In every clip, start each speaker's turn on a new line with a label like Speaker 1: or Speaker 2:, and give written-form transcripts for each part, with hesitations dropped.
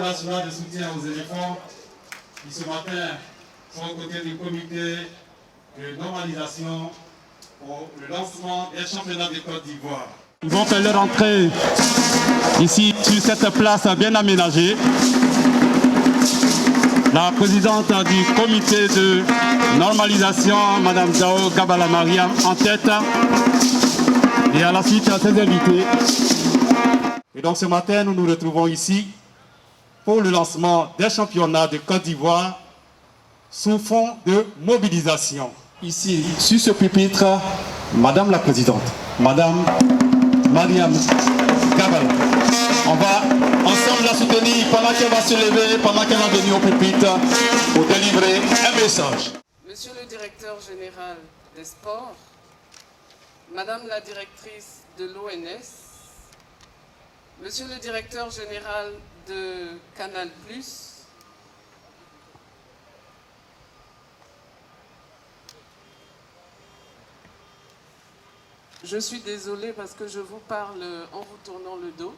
Speaker 1: national de soutien aux éléphants qui ce matin sont aux côtés du comité de normalisation pour le lancement des championnats de Côte d'Ivoire. Ils vont faire leur entrée ici sur cette place bien aménagée. La présidente du comité de normalisation, Mme Zao Gabala Mariam, en tête. Et à la suite, ses invités. Et donc ce matin, nous nous retrouvons ici pour le lancement des championnats de Côte d'Ivoire sous fond de mobilisation. Ici, sur ce pupitre, Madame la Présidente, Madame Mariam Gabala. On va ensemble la soutenir pendant qu'elle va se lever, pendant qu'elle va venir au pupitre pour délivrer un message.
Speaker 2: Monsieur le directeur général des sports, Madame la directrice de l'ONS, Monsieur le directeur général de Canal+, je suis désolée parce que je vous parle en vous tournant le dos.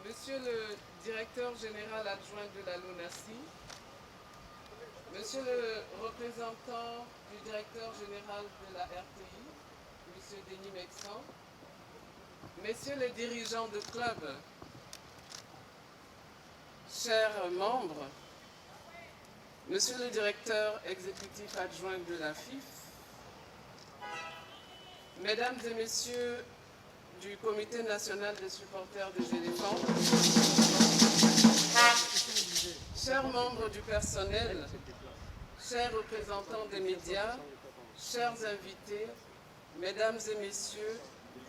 Speaker 2: Monsieur le directeur général adjoint de la LONASI, Monsieur le représentant du directeur général de la RTI, Monsieur Denis Mexan, Messieurs les dirigeants de club, chers membres, Monsieur le directeur exécutif adjoint de la FIF, Mesdames et Messieurs du Comité national des supporters des éléphants, chers membres du personnel, chers représentants des médias, chers invités, Mesdames et Messieurs,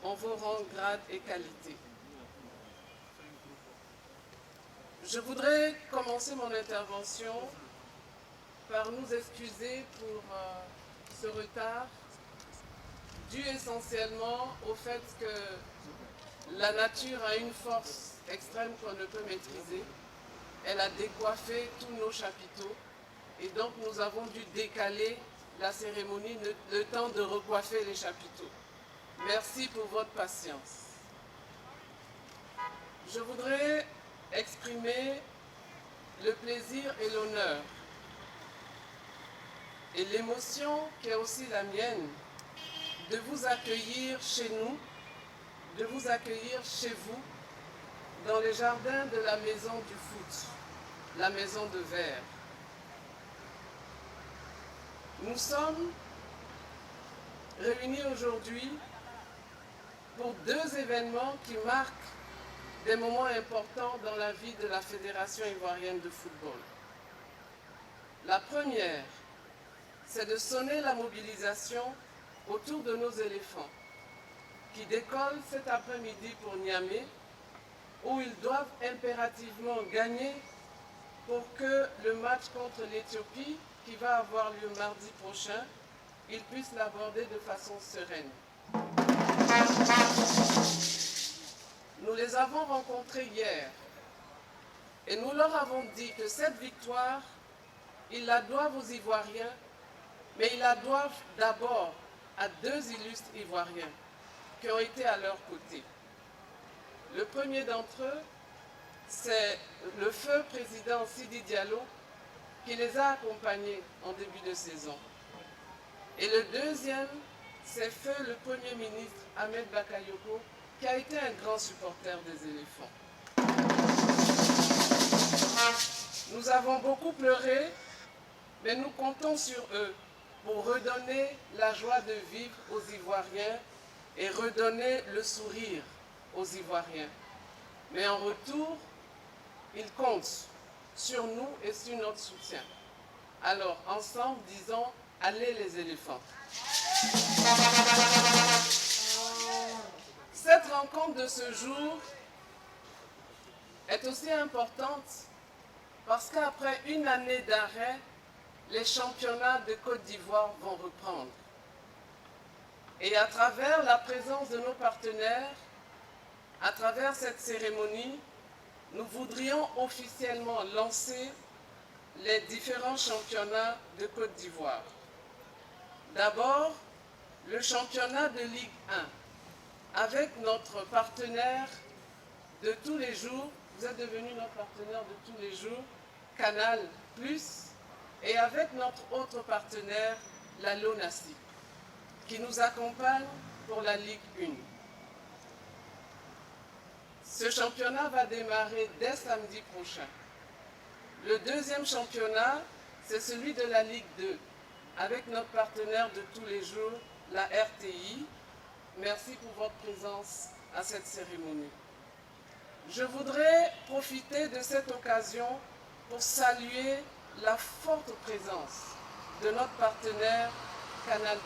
Speaker 2: en vos rangs, grades et qualités. Je voudrais commencer mon intervention par nous excuser pour ce retard, dû essentiellement au fait que la nature a une force extrême qu'on ne peut maîtriser. Elle a décoiffé tous nos chapiteaux et donc nous avons dû décaler la cérémonie, le temps de recoiffer les chapiteaux. Merci pour votre patience. Je voudrais exprimer le plaisir et l'honneur et l'émotion qui est aussi la mienne de vous accueillir chez nous, de vous accueillir chez vous, dans les jardins de la maison du foot, la maison de verre. Nous sommes réunis aujourd'hui pour deux événements qui marquent des moments importants dans la vie de la Fédération ivoirienne de football. La première, c'est de sonner la mobilisation autour de nos éléphants, qui décollent cet après-midi pour Niamey, où ils doivent impérativement gagner pour que le match contre l'Éthiopie, qui va avoir lieu mardi prochain, ils puissent l'aborder de façon sereine. Nous les avons rencontrés hier et nous leur avons dit que cette victoire, ils la doivent aux Ivoiriens, mais ils la doivent d'abord à deux illustres Ivoiriens qui ont été à leur côté. Le premier d'entre eux, c'est le feu président Sidi Diallo qui les a accompagnés en début de saison. Et le deuxième, c'est feu le Premier ministre Ahmed Bakayoko qui a été un grand supporter des éléphants. Nous avons beaucoup pleuré, mais nous comptons sur eux pour redonner la joie de vivre aux Ivoiriens et redonner le sourire aux Ivoiriens. Mais en retour, ils comptent sur nous et sur notre soutien. Alors, ensemble, disons, allez les éléphants. Cette rencontre de ce jour est aussi importante parce qu'après une année d'arrêt, les championnats de Côte d'Ivoire vont reprendre. Et à travers la présence de nos partenaires, à travers cette cérémonie, nous voudrions officiellement lancer les différents championnats de Côte d'Ivoire. D'abord, le championnat de Ligue 1, avec notre partenaire de tous les jours, vous êtes devenu notre partenaire de tous les jours, Canal+, et avec notre autre partenaire, la LONASI, qui nous accompagne pour la Ligue 1. Ce championnat va démarrer dès samedi prochain. Le deuxième championnat, c'est celui de la Ligue 2, avec notre partenaire de tous les jours, la RTI. Merci pour votre présence à cette cérémonie. Je voudrais profiter de cette occasion pour saluer la forte présence de notre partenaire Canal+,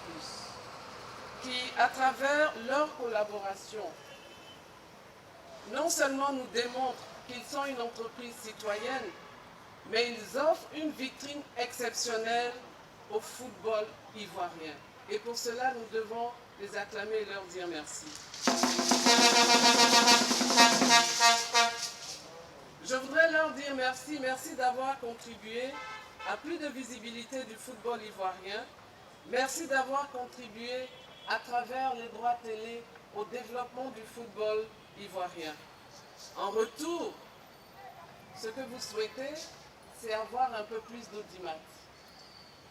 Speaker 2: qui, à travers leur collaboration, non seulement nous démontrent qu'ils sont une entreprise citoyenne, mais ils offrent une vitrine exceptionnelle au football ivoirien. Et pour cela, nous devons les acclamer et leur dire merci. Je voudrais leur dire merci, merci d'avoir contribué à plus de visibilité du football ivoirien. Merci d'avoir contribué à travers les droits télé au développement du football ivoirien. En retour, ce que vous souhaitez, c'est avoir un peu plus d'audimat.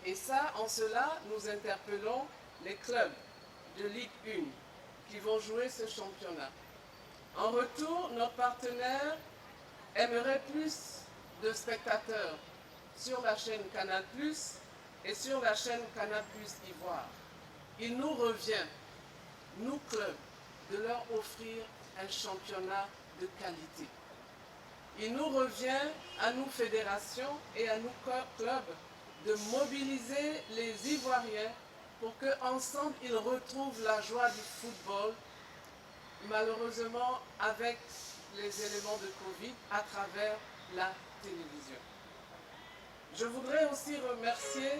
Speaker 2: Et ça, en cela, nous interpellons les clubs de Ligue 1 qui vont jouer ce championnat. En retour, notre partenaire aimerait plus de spectateurs sur la chaîne Canal+ et sur la chaîne Canal+ Ivoire. Il nous revient, nous clubs, de leur offrir un championnat de qualité. Il nous revient à nous fédérations et à nous clubs de mobiliser les Ivoiriens pour qu'ensemble ils retrouvent la joie du football, malheureusement avec les éléments de Covid à travers la télévision. Je voudrais aussi remercier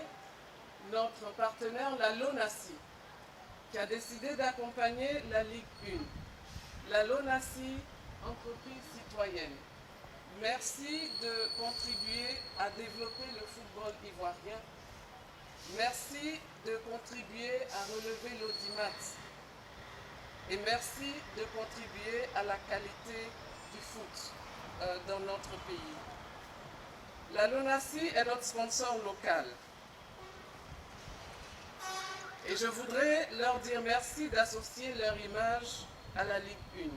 Speaker 2: notre partenaire, la LONASI, qui a décidé d'accompagner la Ligue 1. La LONASI, entreprise citoyenne. Merci de contribuer à développer le football ivoirien. Merci de contribuer à relever l'audimat. Et merci de contribuer à la qualité du foot dans notre pays. La LONASI est notre sponsor local. Et je voudrais leur dire merci d'associer leur image à la Ligue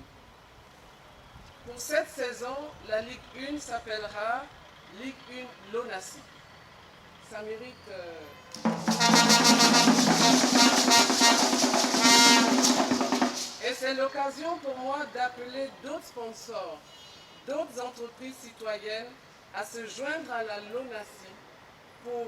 Speaker 2: 1. Pour cette saison, la Ligue 1 s'appellera Ligue 1 LONASI. Ça mérite... Et c'est l'occasion pour moi d'appeler d'autres sponsors, d'autres entreprises citoyennes à se joindre à la LONASI pour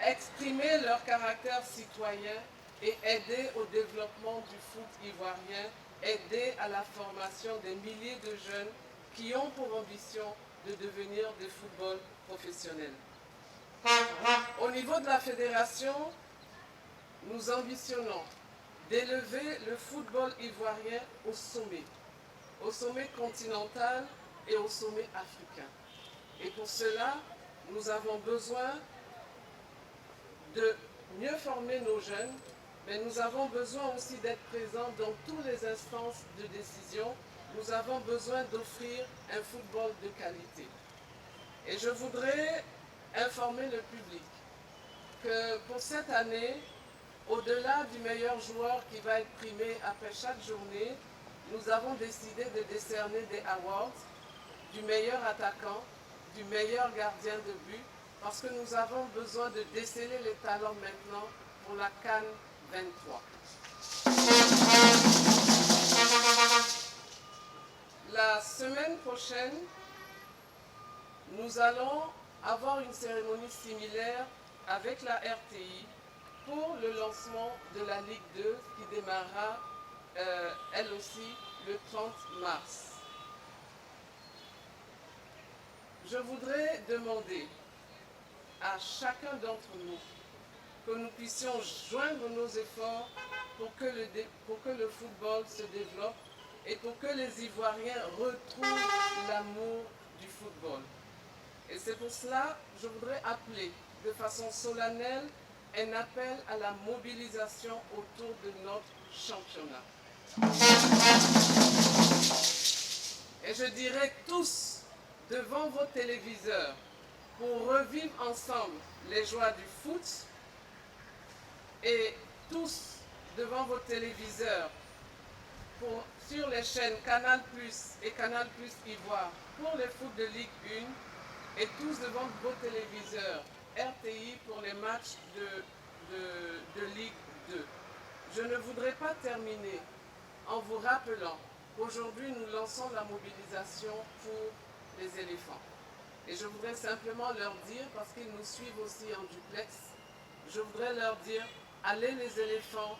Speaker 2: exprimer leur caractère citoyen et aider au développement du foot ivoirien, aider à la formation des milliers de jeunes qui ont pour ambition de devenir des footballs professionnels. Au niveau de la fédération, nous ambitionnons d'élever le football ivoirien au sommet continental et au sommet africain. Et pour cela, nous avons besoin de mieux former nos jeunes, mais nous avons besoin aussi d'être présents dans toutes les instances de décision. Nous avons besoin d'offrir un football de qualité. Et je voudrais informer le public que pour cette année, au-delà du meilleur joueur qui va être primé après chaque journée, nous avons décidé de décerner des awards du meilleur attaquant, du meilleur gardien de but, parce que nous avons besoin de déceler les talents maintenant pour la CAN 23. La semaine prochaine, nous allons avoir une cérémonie similaire avec la RTI pour le lancement de la Ligue 2 qui démarrera elle aussi le 30 mars. Je voudrais demander à chacun d'entre nous que nous puissions joindre nos efforts pour que le football se développe et pour que les Ivoiriens retrouvent l'amour du football. Et c'est pour cela que je voudrais appeler de façon solennelle un appel à la mobilisation autour de notre championnat. Et je dirais tous devant vos téléviseurs pour revivre ensemble les joies du foot et tous devant vos téléviseurs sur les chaînes Canal+ et Canal+ Ivoire pour les foot de Ligue 1 et tous devant vos téléviseurs RTI pour les matchs de Ligue 2. Je ne voudrais pas terminer en vous rappelant qu'aujourd'hui nous lançons la mobilisation pour les éléphants. Et je voudrais simplement leur dire, parce qu'ils nous suivent aussi en duplex, je voudrais leur dire, allez les éléphants,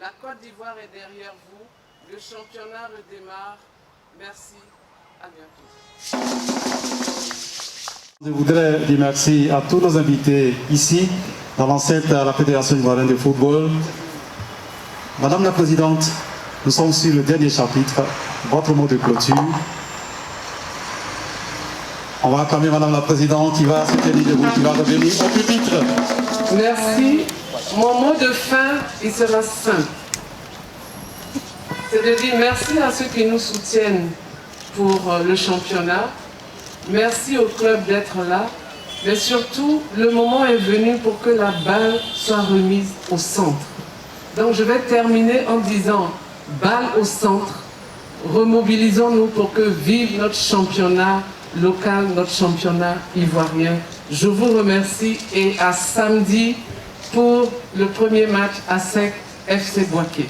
Speaker 2: la Côte d'Ivoire est derrière vous, le championnat redémarre. Merci, à bientôt.
Speaker 1: Je voudrais dire merci à tous nos invités ici, dans l'enceinte à la Fédération ivoirienne de football. Madame la Présidente, nous sommes sur le dernier chapitre, votre mot de clôture. On va acclamer Madame la Présidente qui va se tenir debout, qui va revenir au pupitre.
Speaker 2: Merci. Mon mot de fin, il sera simple. C'est de dire merci à ceux qui nous soutiennent pour le championnat. Merci au club d'être là. Mais surtout, le moment est venu pour que la balle soit remise au centre. Donc je vais terminer en disant, balle au centre, remobilisons-nous pour que vive notre championnat local, notre championnat ivoirien. Je vous remercie et à samedi pour le premier match à SEC FC Boaké.